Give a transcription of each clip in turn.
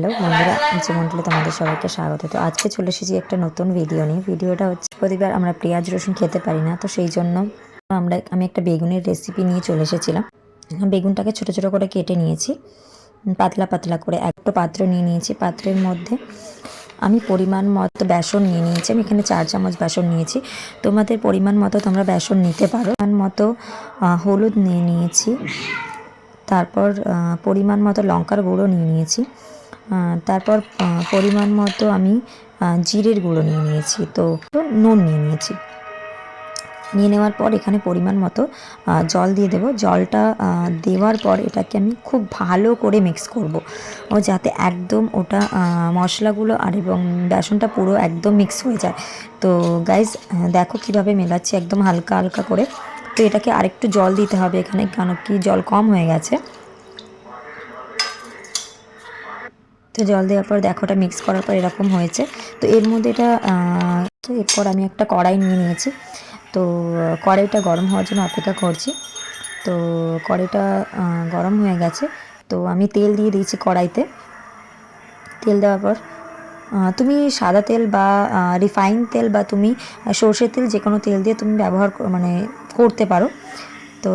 Hello বন্ধুরা, নিচে মন্ডলে তোমাদের সবাইকে স্বাগত। তো আজকে চলে এসেছি একটা নতুন ভিডিও নিয়ে। ভিডিওটা হচ্ছে প্রতিবার আমরা পেঁয়াজ রসুন খেতে পারি না, তো সেই জন্য আমি একটা বেগুনের রেসিপি নিয়ে চলে এসেছিলাম। বেগুনটাকে ছোট ছোট করে কেটে নিয়েছি, পাতলা পাতলা করে একটা পাত্র নিয়ে নিয়েছি। পাত্রের মধ্যে আমি পরিমাণ মতো বেসন নিয়ে নিয়েছি। আমি এখানে 4 চামচ বেসন নিয়েছি, তোমাদের পরিমাণ মতো তোমরা বেসন নিতে পারো। পরিমাণ মতো হলুদ নিয়ে নিয়েছি, তারপর পরিমাণ মতো লঙ্কার গুঁড়ো নিয়ে নিয়েছি, তারপর পরিমাণ মতো আমি জিরের গুঁড়ো নিয়ে নিয়েছি, তো নুন নিয়ে নিয়েছি। নিয়ে নেওয়ার পর এখানে পরিমাণ মতো জল দিয়ে দেবো। জলটা দেওয়ার পর এটাকে আমি খুব ভালো করে মিক্স করব, ও যাতে একদম ওটা মশলাগুলো আর এবং বেসনটা পুরো একদম মিক্স হয়ে যায়। তো গাইজ দেখো কিভাবে মেলাচ্ছি, একদম হালকা হালকা করে। তো এটাকে আরেকটু জল দিতে হবে এখানে, কেন কি জল কম হয়ে গেছে। তো জল দেওয়ার পর দেখো ওটা মিক্স করার পর এরকম হয়েছে। তো এর মধ্যে এটা তো এরপর আমি একটা কড়াই নিয়ে নিয়েছি। তো কড়াইটা গরম হওয়ার জন্য অপেক্ষা করছি। তো কড়াইটা গরম হয়ে গেছে, তো আমি তেল দিয়ে দিয়েছি কড়াইতে। তেল দেওয়ার পর তুমি সাদা তেল বা রিফাইন তেল বা তুমি সর্ষের তেল, যে কোনো তেল দিয়ে তুমি ব্যবহার করতে পারো। তো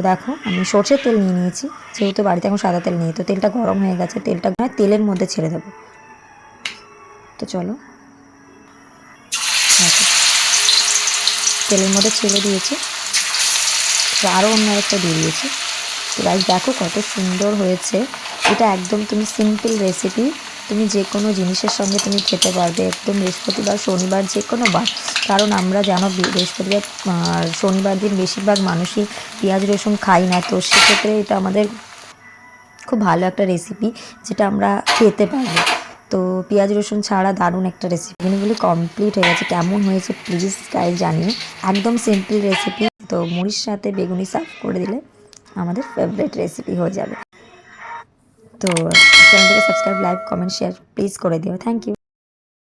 দেখো আমি সর্ষের তেল নিয়ে নিয়েছি, যেহেতু বাড়িতে এখন সাদা তেল নেই। তো তেলটা গরম হয়ে গেছে, তেলটা তেলের মধ্যে ছেড়ে দেবো। তো চলো, দেখো তেলের মধ্যে ছেড়ে দিয়েছি, আরও অন্য একটা দিয়ে দিয়েছি। তো গাইস দেখো কত সুন্দর হয়েছে। এটা একদম তুমি সিম্পল রেসিপি, তুমি যে কোনো জিনিসের সঙ্গে তুমি খেতে পারবে, একদম বৃহস্পতিবার শনিবার যে কোনো বার। কারণ আমরা জানো বৃহস্পতিবার শনিবার দিন বেশিরভাগ মানুষই পেঁয়াজ রসুন খাই না, তো সেক্ষেত্রে এটা আমাদের খুব ভালো একটা রেসিপি যেটা আমরা খেতে পারবো। তো পেঁয়াজ রসুন ছাড়া দারুণ একটা রেসিপি। এগুলি কমপ্লিট হয়ে গেছে, কেমন হয়েছে প্লিজ গাইস জানিও। একদম সিম্পল রেসিপি, তো মুড়ির সাথে বেগুনি সার্ভ করে দিলে আমাদের ফেভারিট রেসিপি হয়ে যাবে। তো চ্যানেলটাকে subscribe, like, comment, share please করে দিও। Thank you.